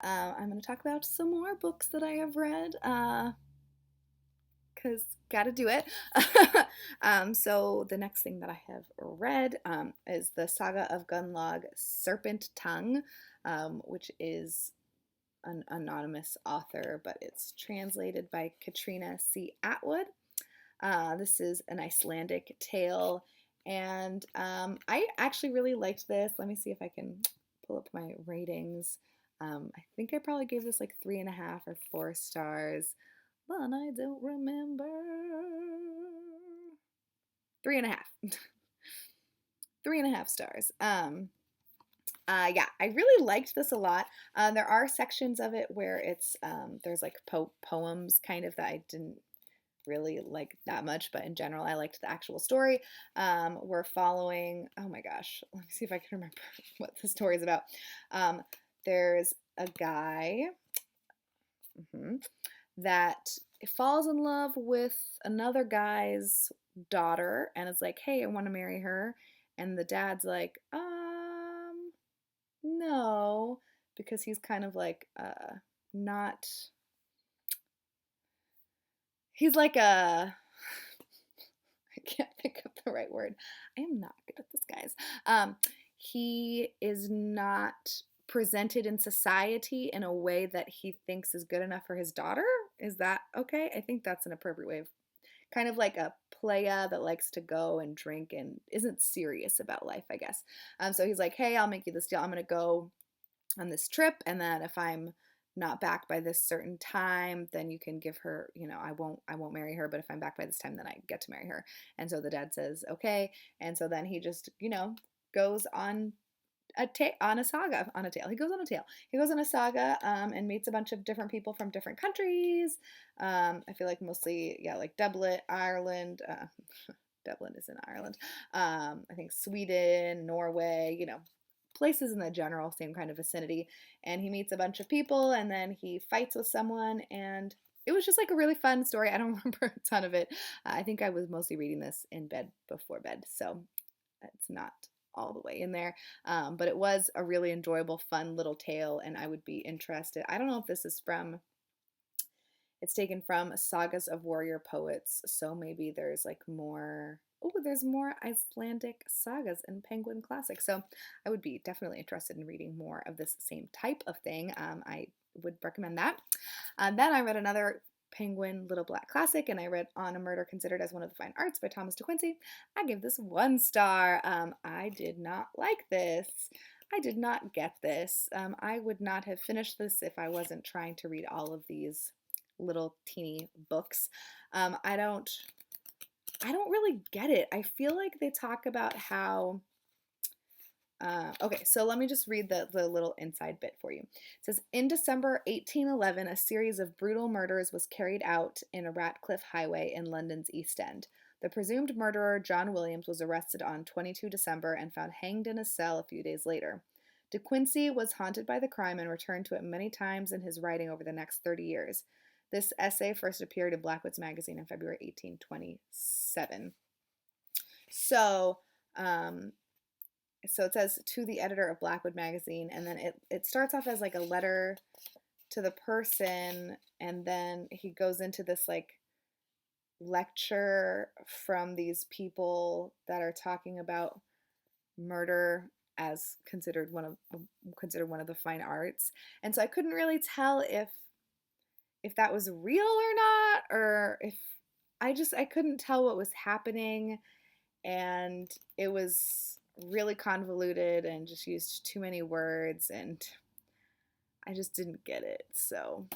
I'm going to talk about some more books that I have read, because gotta do it. So the next thing that I have read is the Saga of Gunlog Serpent Tongue, which is an anonymous author, but it's translated by Katrina C. Atwood. This is an Icelandic tale, and I actually really liked this. Let me see if I can pull up my ratings. I think I probably gave this like 3.5 or 4 stars, but I don't remember. 3.5. 3.5 stars. Yeah, I really liked this a lot. There are sections of it where it's there's like poems kind of that I didn't really like that much, but in general, I liked the actual story. We're following, oh my gosh, let me see if I can remember what the story is about. There's a guy that falls in love with another guy's daughter and is like, hey, I want to marry her. And the dad's like, no, because he's kind of like, not, he's like a, I can't think of the right word. I am not good at this, guys. He is not presented in society in a way that he thinks is good enough for his daughter. Is that okay? I think that's an appropriate way of kind of like a playa that likes to go and drink and isn't serious about life, I guess. So he's like, hey, I'll make you this deal. I'm going to go on this trip, and then if I'm not back by this certain time, then you can give her, I won't marry her, but if I'm back by this time, then I get to marry her. And so the dad says okay, and so then he just goes on on a saga, on a tale. He goes on a tale. He goes on a saga, and meets a bunch of different people from different countries. I feel like mostly, yeah, like Dublin, Ireland. Dublin is in Ireland. I think Sweden, Norway, places in the general same kind of vicinity. And he meets a bunch of people, and then he fights with someone, and it was just like a really fun story. I don't remember a ton of it. I think I was mostly reading this in bed before bed, so it's not all the way in there. But it was a really enjoyable, fun little tale, and I would be interested. I don't know if this is from, it's taken from Sagas of Warrior Poets, so maybe there's like more. Oh, there's more Icelandic sagas in Penguin Classic. So I would be definitely interested in reading more of this same type of thing. I would recommend that. Then I read another Penguin Little Black Classic, and I read On a Murder Considered as One of the Fine Arts by Thomas De Quincey. I give this 1 star. I did not like this. I did not get this. I would not have finished this if I wasn't trying to read all of these little teeny books. I don't really get it. I feel like they talk about how okay, so let me just read the little inside bit for you. It says, in December 1811, a series of brutal murders was carried out in a Ratcliffe highway in London's East End. The presumed murderer, John Williams, was arrested on 22 December and found hanged in a cell a few days later. De Quincey was haunted by the crime and returned to it many times in his writing over the next 30 years. This essay first appeared in Blackwood's magazine in February 1827. So, so it says to the editor of Blackwood magazine, and then it starts off as like a letter to the person, and then he goes into this like lecture from these people that are talking about murder as considered one of the fine arts. And so I couldn't really tell if that was real or not, or if I couldn't tell what was happening, and it was really convoluted and just used too many words, and I just didn't get it. So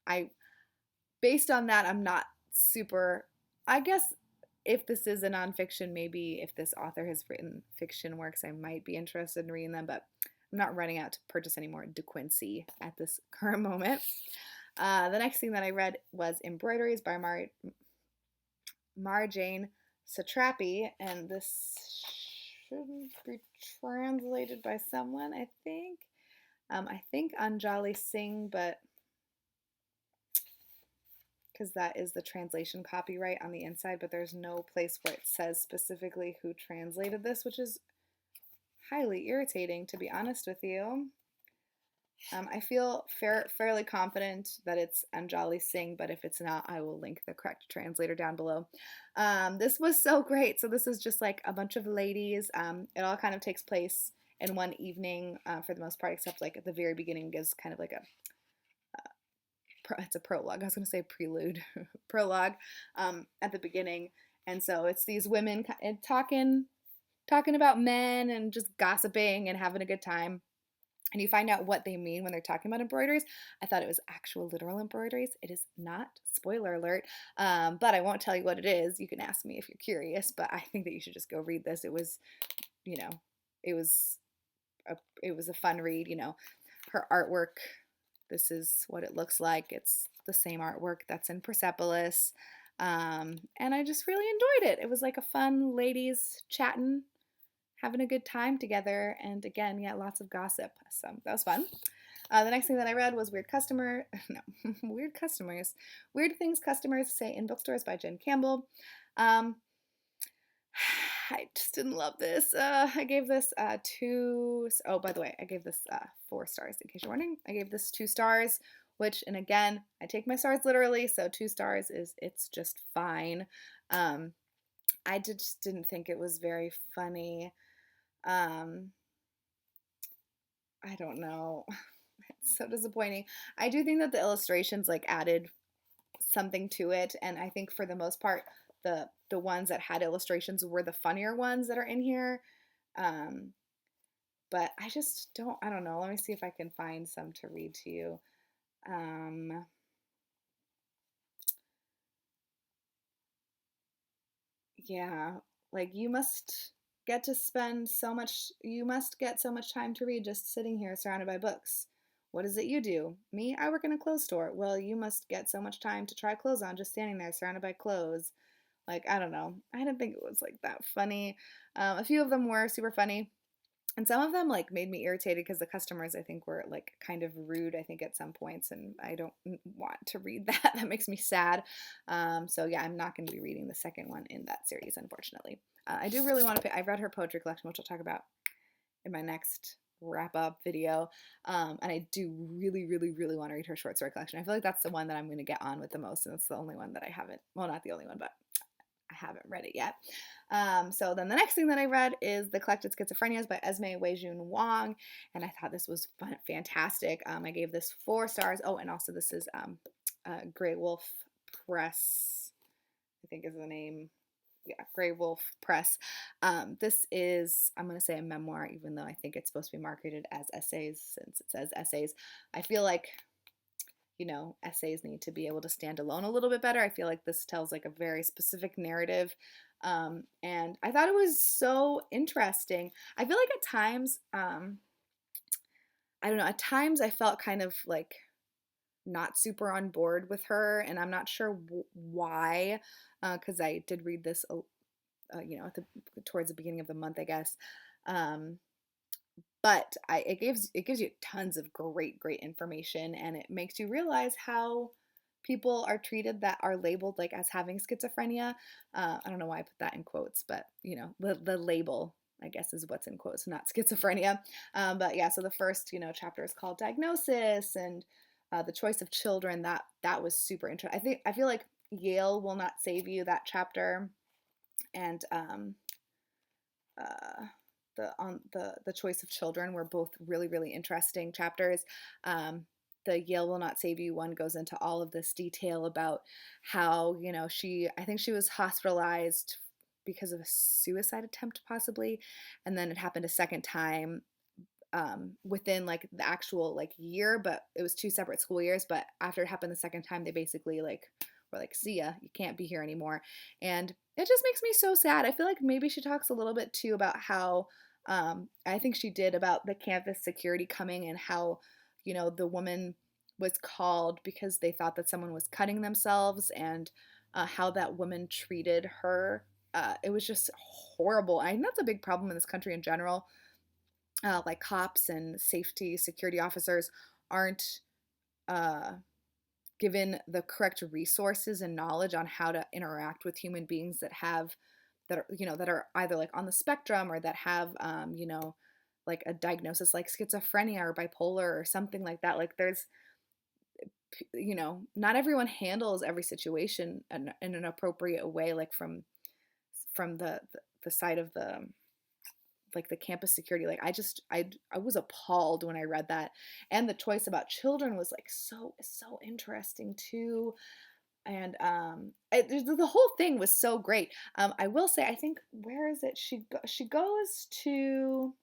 I based on that, I'm not super, I guess if this is a nonfiction, maybe if this author has written fiction works, I might be interested in reading them, but I'm not running out to purchase any more De Quincey at this current moment. The next thing that I read was Embroideries by Marjane Satrapi, and this shouldn't be translated by someone, I think. I think Anjali Singh, but because that is the translation copyright on the inside, but there's no place where it says specifically who translated this, which is highly irritating, to be honest with you. I feel fairly confident that it's Anjali Singh, but if it's not, I will link the correct translator down below. This was so great. So this is just like a bunch of ladies. It all kind of takes place in one evening for the most part, except like at the very beginning gives kind of like it's a prologue. I was going to say prelude, prologue at the beginning. And so it's these women talking about men and just gossiping and having a good time. And you find out what they mean when they're talking about embroideries. I thought it was actual literal embroideries. It is not, spoiler alert, but I won't tell you what it is. You can ask me if you're curious, but I think that you should just go read this. It was, you know, it was it was a fun read. Her artwork. This is what it looks like. It's the same artwork that's in Persepolis, and I just really enjoyed it. It was like a fun ladies chatting, having a good time together, and again, yeah, lots of gossip. So that was fun. The next thing that I read was Weird Customers. Weird Things Customers Say in Bookstores by Jen Campbell. I just didn't love this. I gave this oh, by the way, I gave this 4 stars in case you're wondering. I gave this 2 stars, which, and again, I take my stars literally, so 2 stars it's just fine. I just didn't think it was very funny. I don't know. It's so disappointing. I do think that the illustrations like added something to it, and I think for the most part the ones that had illustrations were the funnier ones that are in here. But I don't know. Let me see if I can find some to read to you. Yeah, like you must get so much time to read just sitting here surrounded by books. What is it you do? Me, I work in a clothes store. Well, you must get so much time to try clothes on just standing there surrounded by clothes. Like, I don't know. I didn't think it was like that funny. A few of them were super funny. And some of them like made me irritated because the customers I think were like kind of rude I think at some points, and I don't want to read that. That makes me sad. So yeah, I'm not going to be reading the second one in that series, unfortunately. I do really want to pay. I've read her poetry collection, which I'll talk about in my next wrap up video. And I do really, really, really want to read her short story collection. I feel like that's the one that I'm going to get on with the most, and it's the only one that I haven't. Well, not the only one, but I haven't read it yet. So then the next thing that I read is The Collected Schizophrenias by Esme Weijun Wong, and I thought this was fantastic. I gave this 4 stars. Oh, and also this is Grey Wolf Press, I think is the name. Yeah, Grey Wolf Press. This is, I'm going to say a memoir, even though I think it's supposed to be marketed as essays since it says essays. I feel like essays need to be able to stand alone a little bit better. I feel like this tells like a very specific narrative. And I thought it was so interesting. I feel like at times, I don't know, at times I felt kind of like not super on board with her, and I'm not sure why, because I did read this, towards the beginning of the month, I guess. But it gives you tons of great information, and it makes you realize how people are treated that are labeled like as having schizophrenia. I don't know why I put that in quotes, but the label, I guess, is what's in quotes, not schizophrenia. But yeah, so the first chapter is called Diagnosis, and the choice of children. That was super interesting. I feel like Yale Will Not Save You, that chapter, and the choice of children were both really interesting chapters. The Yale Will Not Save You one goes into all of this detail about how I think she was hospitalized because of a suicide attempt possibly, and then it happened a second time within like the actual like year, but it was 2 separate school years. But after it happened the second time, they basically like were like, see ya, you can't be here anymore. And it just makes me so sad. I feel like maybe she talks a little bit too about how I think she did, about the campus security coming, and how the woman was called because they thought that someone was cutting themselves, and how that woman treated her. It was just horrible. I think that's a big problem in this country in general. Like cops and security officers aren't given the correct resources and knowledge on how to interact with human beings that are either like on the spectrum, or that have like a diagnosis like schizophrenia or bipolar or something like that. Like there's, not everyone handles every situation in an appropriate way, like from the side of the like the campus security. Like I was appalled when I read that. And the choice about children was like so interesting too. And the whole thing was so great. I will say, I think, where is it? She goes to,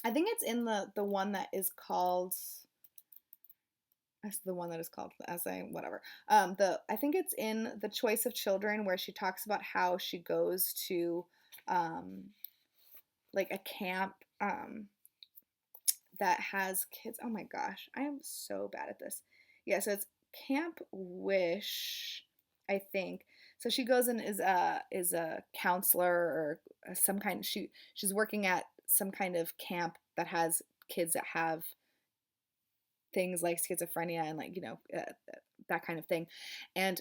I think it's in the one that is called, that's the one that is called essay, whatever. The I think it's in The Choice of Children, where she talks about how she goes to um like a camp that has kids. Oh my gosh, I am so bad at this. Yeah, so it's Camp Wish, I think. So she goes and is a counselor or some kind. She's working at some kind of camp that has kids that have things like schizophrenia and like that kind of thing. And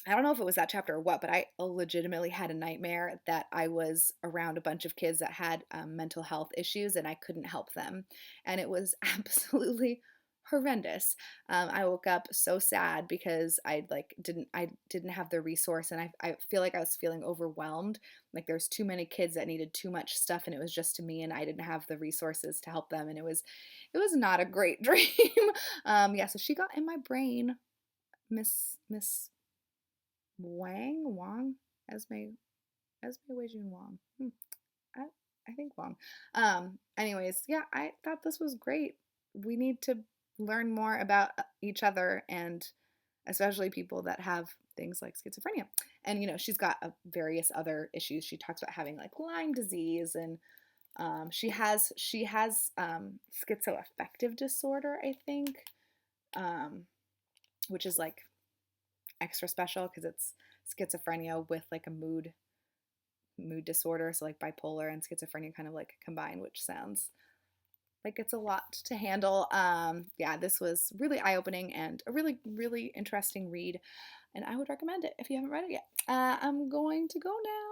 I don't know if it was that chapter or what, but I legitimately had a nightmare that I was around a bunch of kids that had mental health issues and I couldn't help them. And it was absolutely horrendous. I woke up so sad because I didn't have the resource, and I feel like I was feeling overwhelmed. Like there's too many kids that needed too much stuff, and it was just to me, and I didn't have the resources to help them, and it was not a great dream. Yeah, so she got in my brain, Miss Wang, Esme Esme Weijun Wang. I I think Wang. Anyways, yeah, I thought this was great. We need to learn more about each other, and especially people that have things like schizophrenia. And she's got various other issues. She talks about having like Lyme disease, and she has schizoaffective disorder, I think, um, which is like extra special because it's schizophrenia with like a mood disorder, so like bipolar and schizophrenia kind of like combined, which sounds like it's a lot to handle. Yeah, this was really eye-opening and a really really interesting read, and I would recommend it if you haven't read it yet. I'm going to go now.